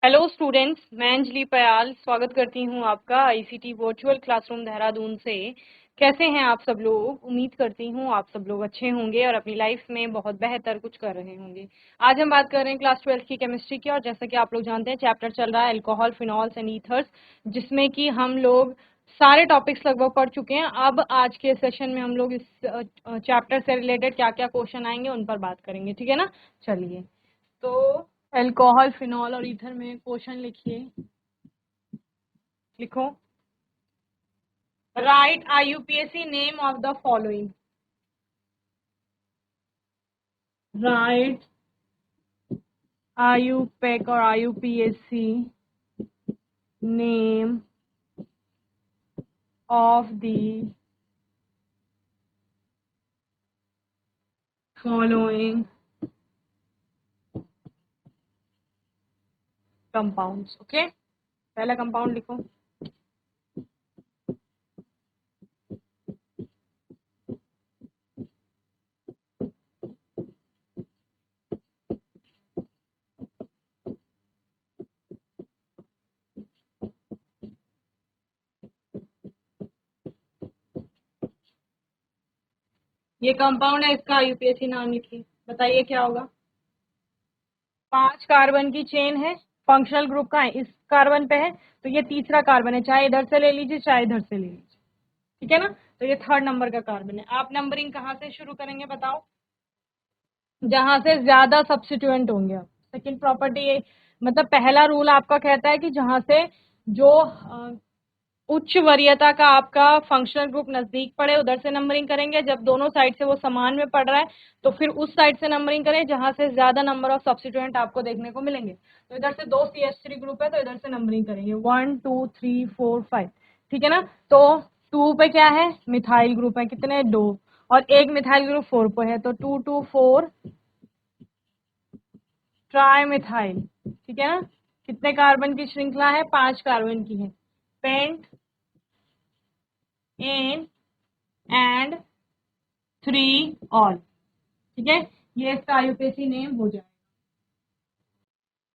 Hello students, मैं अंजलि पयाल स्वागत करती हूँ आपका आईसीटी वर्चुअल क्लासरूम देहरादून से। कैसे हैं आप सब लोग? उम्मीद करती हूँ आप सब लोग अच्छे होंगे और अपनी लाइफ में बहुत बेहतर कुछ कर रहे होंगे। आज हम बात कर रहे हैं क्लास 12 की केमिस्ट्री की, और जैसा कि आप लोग जानते हैं चैप्टर चल रहा है अल्कोहल, फिनॉल्स एंड ईथर्स, जिसमें कि हम लोग सारे टॉपिक्स लगभग पढ़ चुके हैं। अब आज के सेशन में हम लोग इस चैप्टर से रिलेटेड क्या क्या क्वेश्चन आएंगे उन पर बात करेंगे, ठीक है ना। चलिए, तो अल्कोहल, फिनॉल और ईथर में क्वेश्चन लिखिए। लिखो, write IUPAC name of the following. Write IUPAC और IUPAC name of the following compounds. Okay, पहला कंपाउंड लिखो। ये कंपाउंड है, इसका आईयूपीएसी नाम लिखिए। बताइए क्या होगा। 5 कार्बन की चेन है, फंक्शनल ग्रुप का है, इस कार्बन पे है, तो ये तीसरा कार्बन है। चाहे इधर से ले लीजिए चाहे इधर से ले लीजिए, ठीक है ना। तो ये 3rd नंबर का कार्बन है। आप नंबरिंग कहाँ से शुरू करेंगे बताओ? जहां से ज्यादा सब्स्टिट्यूएंट होंगे। आप सेकंड प्रॉपर्टी ये, मतलब पहला रूल आपका कहता है कि जहां से जो उच्च वरीयता का आपका फंक्शनल ग्रुप नजदीक पड़े उधर से नंबरिंग करेंगे। जब दोनों साइड से वो समान में पड़ रहा है तो फिर उस साइड से नंबरिंग करें जहां से ज्यादा नंबर ऑफ सब्स्टिट्यूएंट आपको देखने को मिलेंगे। तो इधर से 2 CH3 ग्रुप है तो इधर से नंबरिंग करेंगे 1 2 3 4 5, ठीक है ना। तो 2 पे क्या है? मिथाइल ग्रुप है, कितने? 2, और एक मिथाइल ग्रुप 4 पे है, तो 2 2 4 ट्राई मिथाइल, ठीक है ना। कितने कार्बन की श्रृंखला है? 5 कार्बन की है। पेंट एन एंड 3 ऑल, ठीक है। ये इसका आईयूपीएसी नेम हो जाएगा।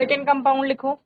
सेकेंड कंपाउंड लिखो।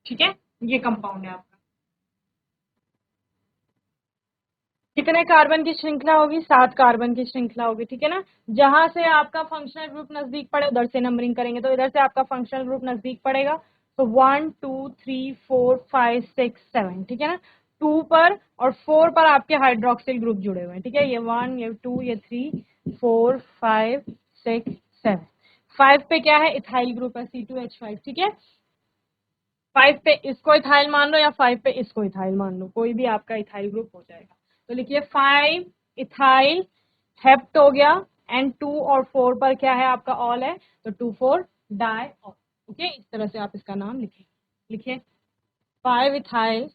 ठीक है, ये कंपाउंड है आपका। कितने कार्बन की श्रृंखला होगी? 7 कार्बन की श्रृंखला होगी, ठीक है ना। जहां से आपका फंक्शनल ग्रुप नजदीक पड़े उधर से नंबरिंग करेंगे, तो इधर से आपका फंक्शनल ग्रुप नजदीक पड़ेगा तो 1 2 3 4 5 6 7, ठीक है ना। 2 पर और 4 पर आपके हाइड्रोक्सिल ग्रुप जुड़े हुए हैं, ठीक है। ये 1, ये 2, ये 3 4 5 6 7। 5 पे क्या है? इथाइल ग्रुप है, C2H5, ठीक है। 5 पे इसको इथाइल मान लो या 5 पे इसको इथाइल मान लो, कोई भी आपका इथाइल ग्रुप हो जाएगा। तो लिखिए 5 इथाइल हेप्ट हो गया, एंड 2 और 4 पर क्या है? आपका ऑल है, तो 2 4 डाई ऑल। ओके, इस तरह से आप इसका नाम लिखिए। लिखिए 5 इथाइल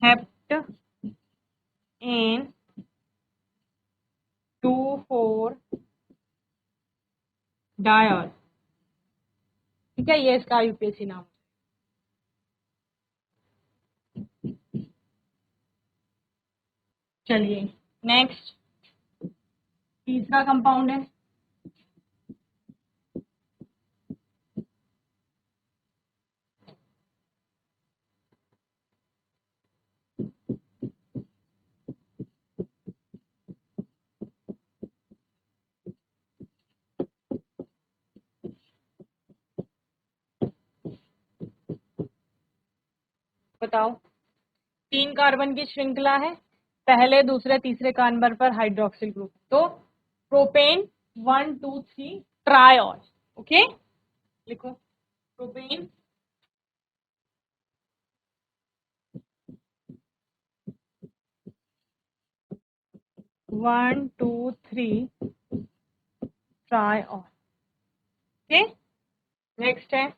हेप्ट एन 2 4 डाई, ठीक है। ये इसका यूपीएससी नाम। चलिए नेक्स्ट, तीसरा कंपाउंड है। बताओ, 3 कार्बन की श्रृंखला है, पहले दूसरे तीसरे कार्बन पर हाइड्रोक्सिल ग्रुप, तो प्रोपेन 1 2 3 ट्रायॉल, ओके, लिखो propane, one two three try all. Okay, next है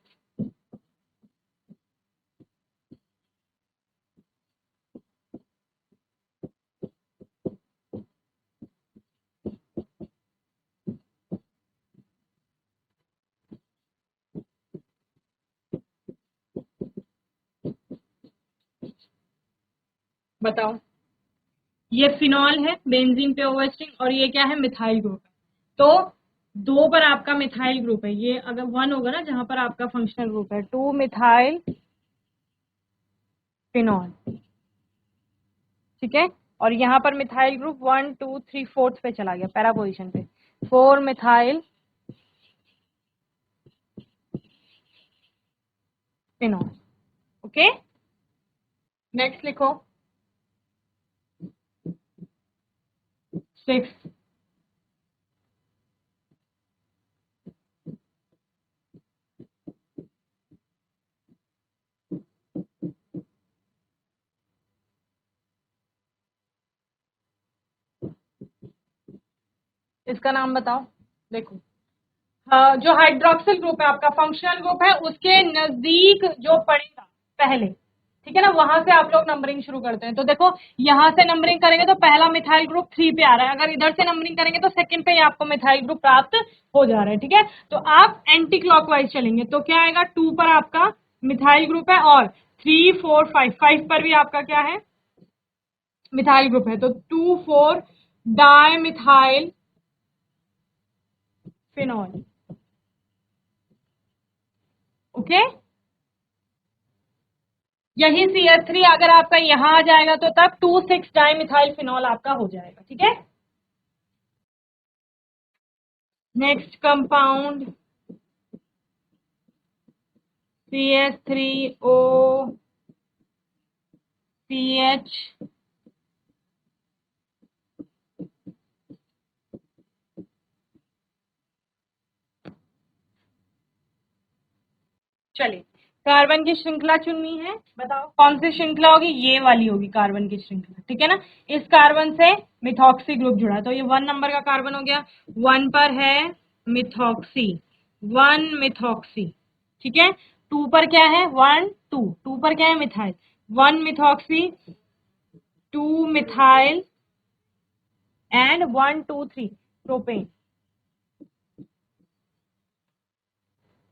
बताओ, ये फिनॉल है, बेंजीन पे ओवरस्टिंग, और ये क्या है, मिथाइल ग्रुप है। तो 2 पर आपका मिथाइल ग्रुप है, ये अगर 1 होगा ना जहां पर आपका फंक्शनल ग्रुप है, 2 मिथाइल फिनॉल, ठीक है। और यहाँ पर मिथाइल ग्रुप 1 2 3 4 पे चला गया, पैरा पोजिशन पे, 4 मिथाइल फिनॉल। ओके, नेक्स्ट लिखो 6। इसका नाम बताओ। देखो, जो हाइड्रोक्सिल ग्रुप है आपका, फंक्शनल ग्रुप है, उसके नजदीक जो पड़ेगा पहले, ठीक है ना, वहां से आप लोग नंबरिंग शुरू करते हैं। तो देखो, यहां से नंबरिंग करेंगे तो पहला मिथाइल ग्रुप 3 पे आ रहा है, अगर इधर से नंबरिंग करेंगे तो सेकंड पे ही आपको मिथाइल ग्रुप प्राप्त हो जा रहा है, ठीक है। तो आप एंटी क्लॉकवाइज चलेंगे तो क्या आएगा, 2 पर आपका मिथाइल ग्रुप है, और 3 4 5 5 पर भी आपका क्या है, मिथाइल ग्रुप है। तो 2 4 डाई मिथाइल फिनॉल। ओके, यही CH3 अगर आपका यहां आ जाएगा तो तब 2 6 डाई मिथाइल फिनॉल आपका हो जाएगा, ठीक है। नेक्स्ट कंपाउंड CH3O CH, चलिए कार्बन की श्रृंखला चुननी है, बताओ कौन सी श्रृंखला होगी, ये वाली होगी कार्बन की श्रृंखला, ठीक है ना। इस कार्बन से मिथॉक्सी ग्रुप जुड़ा, तो ये 1 नंबर का कार्बन हो गया, 1 पर है मिथॉक्सी, 1 मिथॉक्सी, ठीक है। 2 पर क्या है, 1 2, 2 पर क्या है, methyl, 1 methoxy, 2 methyl, and 1 2 3 propane,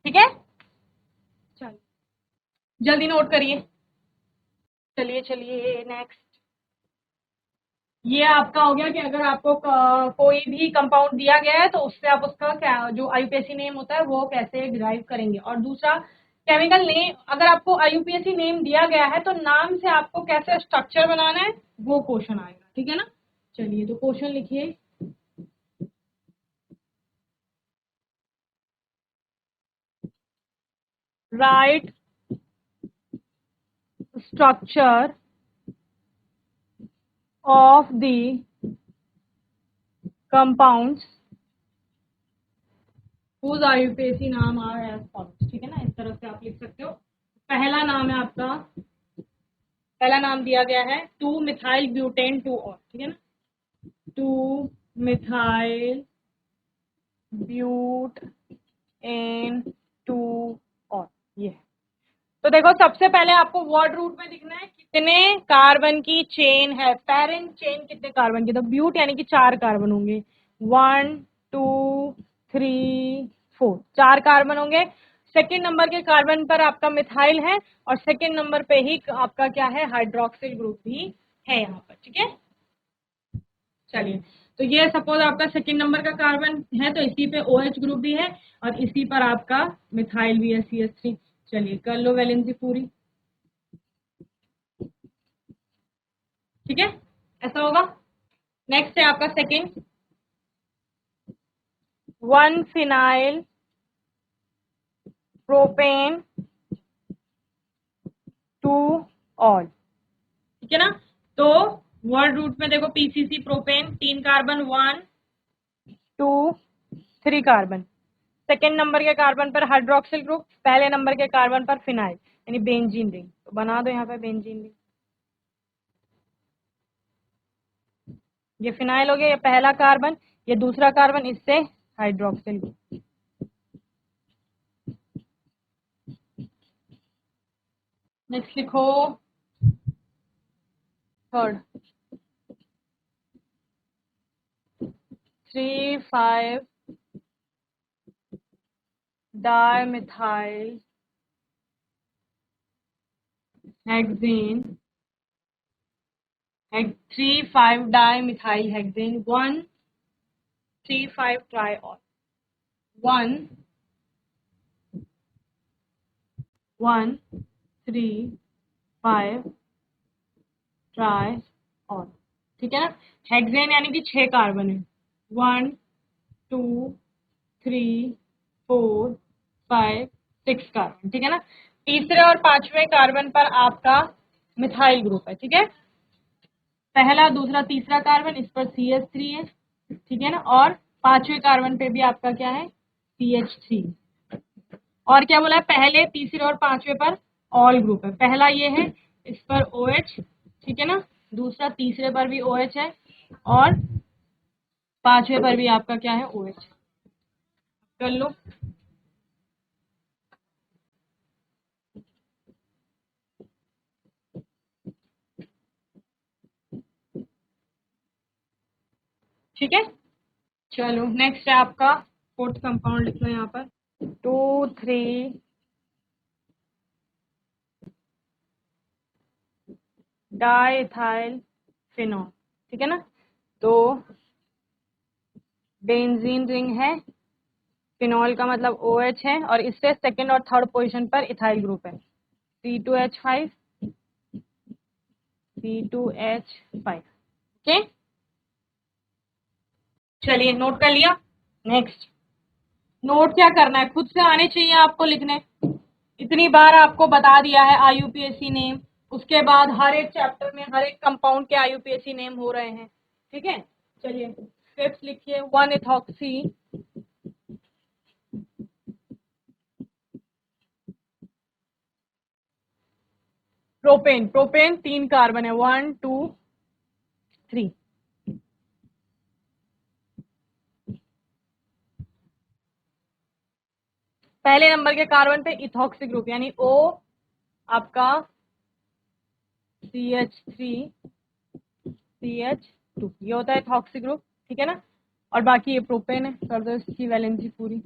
ठीक है। चलिए जल्दी नोट करिए। चलिए चलिए नेक्स्ट, ये आपका हो गया कि अगर आपको कोई भी कंपाउंड दिया गया है तो उससे आप उसका क्या जो आईयूपीएसी नेम होता है वो कैसे डिराइव करेंगे। और दूसरा, केमिकल नेम, अगर आपको आईयूपीएसी नेम दिया गया है तो नाम से आपको कैसे स्ट्रक्चर बनाना है वो क्वेश्चन आएगा, ठीक है ना। चलिए तो क्वेश्चन लिखिए, right structure of the compounds whose IUPAC नाम आर एज फॉलोज, ठीक है ना, इस तरह से आप लिख सकते हो। पहला नाम है आपका, पहला नाम दिया गया है 2 मिथाइल ब्यूटेन 2 और, ठीक है ना, 2 मिथाइल ब्यूट एन 2 और, ये है। तो देखो सबसे पहले आपको वर्ड रूट में लिखना है कितने कार्बन की चेन है, पेरेंट चेन कितने कार्बन की, तो ब्यूट यानी कि 4 कार्बन होंगे, 1 2 3 4, 4 कार्बन होंगे। सेकेंड नंबर के कार्बन पर आपका मिथाइल है, और सेकेंड नंबर पे ही आपका क्या है, हाइड्रोक्सिल ग्रुप भी है यहाँ पर, ठीक है। चलिए, तो ये सपोज आपका सेकंड नंबर का कार्बन है तो इसी पे OH ग्रुप भी है, और इसी पर आपका मिथाइल भी है CH3। चलिए कर लो वैलेंसी पूरी, ठीक है, ऐसा होगा। नेक्स्ट है आपका सेकंड, 1 फिनाइल प्रोपेन 2 ऑल, ठीक है ना। तो वर्ड रूट में देखो PCC propane 3 carbon, 1 2 3 carbon, second number के कार्बन पर हाइड्रोक्सिल ग्रुप, पहले नंबर के कार्बन पर फिनाइल यानी बेंजीन रिंग। तो बना दो यहाँ पे बेंजीन रिंग। ये फिनाइल हो गया, ये पहला कार्बन, ये दूसरा कार्बन, इससे हाइड्रोक्सिल ग्रुप। नेक्स्ट लिखो third 3,5 dimethyl hexane 3,5 dimethyl hexane 1,3,5 ट्राइऑल 1,1,3,5 ट्राइऑल। ठीक है ना। हेक्सेन यानी कि 6 कार्बन है, 1 2 3 4 5 6 कार्बन। ठीक है ना। तीसरे और पांचवें कार्बन पर आपका मिथाइल ग्रुप है। ठीक है, पहला दूसरा तीसरा कार्बन, इस पर CH3 है। ठीक है ना। और पांचवें कार्बन पे भी आपका क्या है, CH3। और क्या बोला है, पहले तीसरे और पांचवें पर ऑल ग्रुप है। पहला ये है, इस पर OH। ठीक है ना। दूसरा तीसरे पर भी OH है और पांचवें पर भी आपका क्या है, OH। कर लो। ठीक है, चलो नेक्स्ट है आपका फोर्थ कंपाउंड। लिख लो यहाँ पर 2,3 डाइथाइल फिनॉल। ठीक है ना। तो बेंजीन रिंग है, फिनॉल का मतलब OH है, और इससे सेकंड और थर्ड पोजीशन पर इथाइल ग्रुप है, C2H5 C2H5। ओके, चलिए नोट कर लिया। नेक्स्ट नोट क्या करना है, खुद से आने चाहिए आपको लिखने। इतनी बार आपको बता दिया है IUPAC नेम, उसके बाद हर एक चैप्टर में हर एक कंपाउंड के IUPAC नेम हो रहे हैं। ठीक है, चलिए फिफ्थ लिखिए 1-इथॉक्सी प्रोपेन। प्रोपेन 3 कार्बन है, 1 2 3। पहले नंबर के कार्बन पे इथॉक्सी ग्रुप यानी O आपका CH3 CH2, ये होता है इथॉक्सी ग्रुप। ठीक है ना। और बाकी ये प्रोपेन है, कर दो इसकी वैलेंसी पूरी।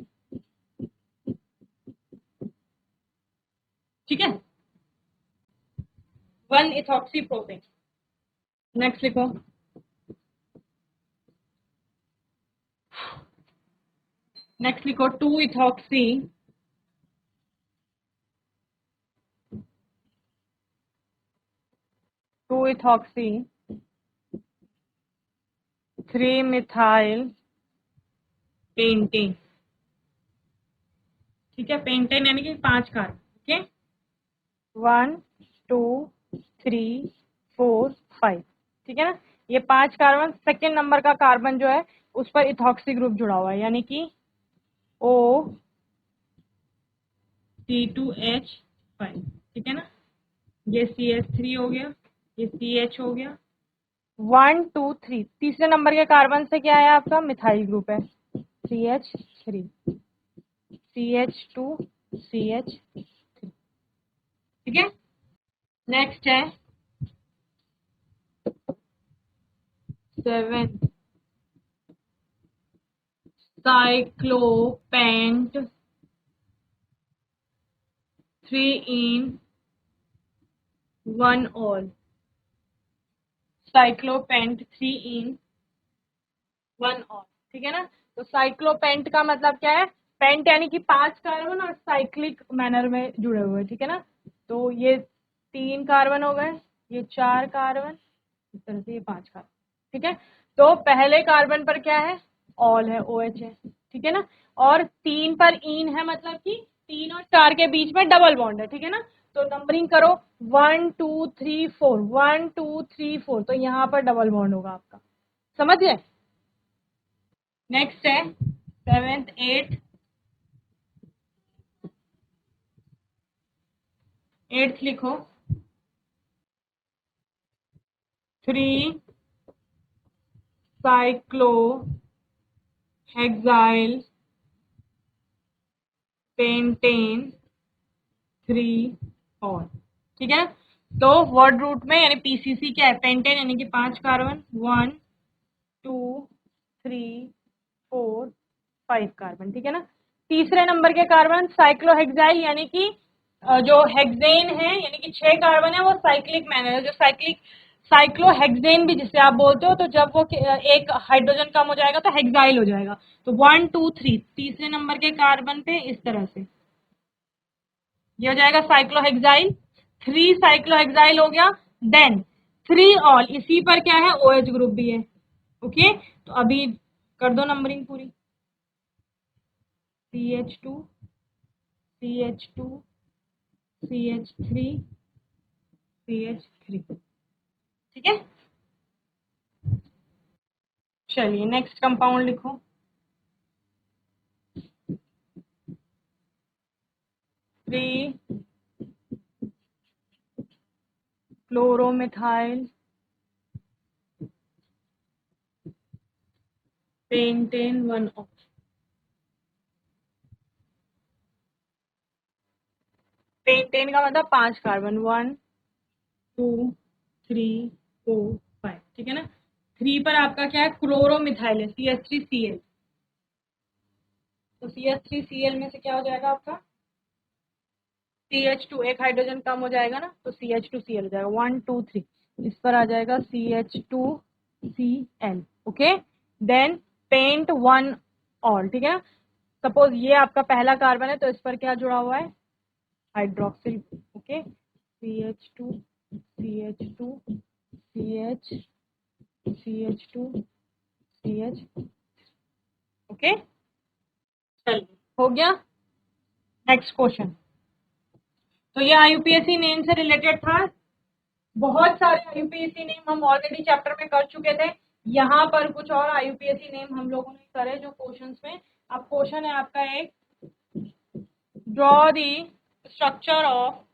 ठीक है, 1-इथॉक्सी प्रोपेन। नेक्स्ट लिखो नेक्स्ट लिखो 2-इथॉक्सी 3-मिथाइल पेंटेन। ठीक है, पेंटेन यानी कि 5 कार्बन। ओके, 1 2 3 4 5। ठीक है ना। ये 5 कार्बन, सेकेंड नंबर का कार्बन जो है उस पर इथॉक्सी ग्रुप जुड़ा हुआ है, यानी कि O C2H5। ठीक है ना। ये CH3 हो गया, ये CH हो गया, 1 2 3। तीसरे नंबर के कार्बन से क्या है, आपका मिथाइल ग्रुप है, CH3 CH2 CH3। ठीक है, नेक्स्ट है 7 साइक्लोपेंट 3-in-1-ऑल। साइक्लोपेंट 3-in-1-ऑल। ठीक है ना। तो साइक्लोपेंट का मतलब क्या है, पेंट यानी कि 5 कार्बन और साइक्लिक मैनर में जुड़े हुए। ठीक है ना। तो ये 3 कार्बन हो गए, ये 4 कार्बन, इस तरह से ये 5 कार्बन। ठीक है, तो पहले कार्बन पर क्या है, ऑल है, OH है। ठीक है ना। और 3 पर इन है, मतलब कि 3 और 4 के बीच में डबल बॉन्ड है। ठीक है ना। तो नंबरिंग करो 1 2 3 4, 1 2 3 4, तो यहाँ पर डबल बॉन्ड होगा आपका। समझ गए। नेक्स्ट है 7th 8th 8th लिखो 3 साइक्लोहेक्साइल पेंटेन 3 और, ठीक है। तो वर्ड रूट में यानी पीसीसी क्या है, पेंटेन यानी कि 5 कार्बन, 1 2 3 4 5 कार्बन, ठीक है ना। तीसरे नंबर के कार्बन साइक्लोहेक्साइल यानी कि जो हेक्सेन है यानी कि 6 कार्बन है, वो साइक्लिक मैनर है। जो साइक्लोहेक्सेन भी जिसे आप बोलते हो, तो जब वो एक हाइड्रोजन कम हो जाएगा तो हेक्साइल हो जाएगा। तो 1 2 3 तीसरे नंबर के कार्बन पे इस तरह से ये हो जाएगा साइक्लोहेक्साइल। 3 साइक्लोहेक्साइल हो गया। देन 3 ऑल, इसी पर क्या है, OH ग्रुप भी है। ओके, तो अभी कर दो नंबरिंग पूरी। CH2 CH2 CH3 CH3, ठीक है। चलिए नेक्स्ट कंपाउंड लिखो। 3 क्लोरोमिथाइल पेंटेन 1 ऑफ। पेंटेन का मतलब 5 कार्बन, 1 2 3 4 5, ठीक है ना। 3 पर आपका क्या है, क्लोरोमिथाइल है, CH3Cl। तो CH3Cl में से क्या हो जाएगा आपका CH2, एक हाइड्रोजन कम हो जाएगा ना, तो CH2Cl हो जाएगा। 1 2 3, इस पर आ जाएगा CH2Cl। Okay, then paint 1 all, ठीक है ना। सपोज ये आपका पहला कार्बन है, तो इस पर क्या जुड़ा हुआ है, hydroxyl. Okay, CH2 CH2 CH CH2 CH। Okay, चलिए हो गया। Next question. तो ये IUPAC नेम से रिलेटेड था। बहुत सारे IUPAC नेम हम ऑलरेडी चैप्टर में कर चुके थे। यहाँ पर कुछ और IUPAC नेम हम लोगों ने करे जो क्वेश्चंस में। अब क्वेश्चन है आपका एक, draw the structure of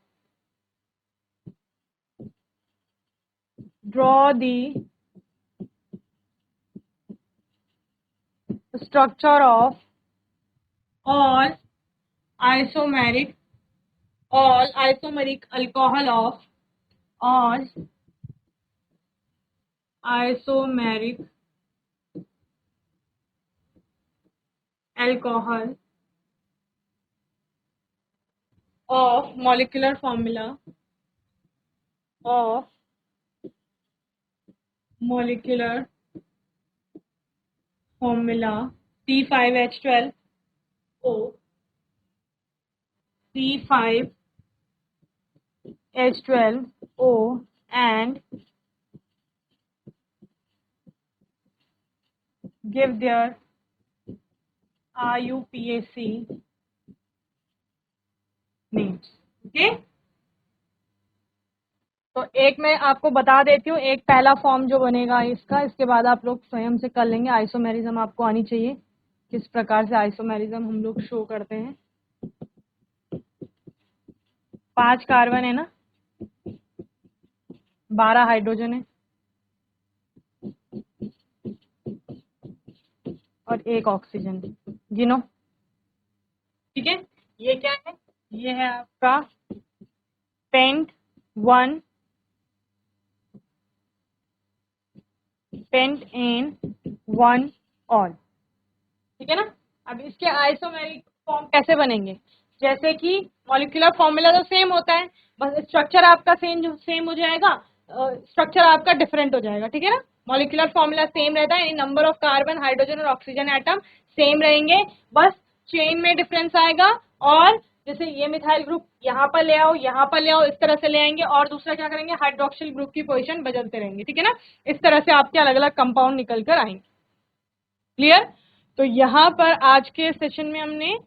all isomeric alcohol of all isomeric alcohol of molecular formula C5H12O, C5H12O and give their IUPAC names. Okay? तो एक मैं आपको बता देती हूँ, एक पहला फॉर्म जो बनेगा इसका, इसके बाद आप लोग स्वयं से कर लेंगे। आइसोमेरिज्म आपको आनी चाहिए, किस प्रकार से आइसोमेरिज्म हम लोग शो करते हैं। 5 कार्बन है ना, 12 हाइड्रोजन है और 1 ऑक्सीजन है, गिनो। ठीक है, ये क्या है, ये है आपका पेंट 1 पेंट एन 1 ऑल, ठीक है ना। अब इसके आइसोमेरिक फॉर्म कैसे बनेंगे, जैसे कि मॉलिक्यूलर फॉर्मूला तो सेम होता है, बस स्ट्रक्चर आपका सेम हो जाएगा, स्ट्रक्चर आपका डिफरेंट हो जाएगा, ठीक है ना। मॉलिक्यूलर फॉर्मूला सेम रहता है, यानी नंबर ऑफ कार्बन, हाइड्रोजन और ऑक्सीजन एटम सेम रहेंगे, बस चेन में डिफरेंस आएगा। और जैसे ये मिथाइल ग्रुप यहाँ पर ले आओ, यहाँ पर ले आओ, इस तरह से ले आएंगे, और दूसरा क्या करेंगे, हाइड्रोक्सिल ग्रुप की पोजीशन बदलते रहेंगे, ठीक है ना। इस तरह से आपके अलग अलग कंपाउंड निकल कर आएंगे। क्लियर। तो यहाँ पर आज के सेशन में हमने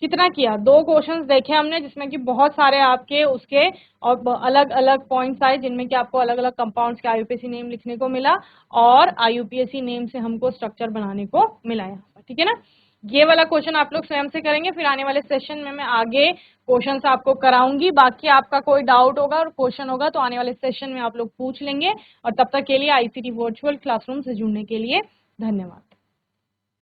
कितना किया, 2 क्वेश्चंस देखे हमने, जिसमें कि बहुत सारे आपके उसके और अलग अलग पॉइंट्स आए, जिनमें कि आपको अलग अलग कंपाउंड्स के IUPAC नेम लिखने को मिला और IUPAC नेम से हमको स्ट्रक्चर बनाने को मिला यहाँ पर, ठीक है ना। ये वाला क्वेश्चन आप लोग स्वयं से करेंगे, फिर आने वाले सेशन में मैं आगे क्वेश्चंस आपको कराऊंगी। बाकी आपका कोई डाउट होगा और क्वेश्चन होगा तो आने वाले सेशन में आप लोग पूछ लेंगे। और तब तक के लिए आईसीटी वर्चुअल क्लासरूम से जुड़ने के लिए धन्यवाद।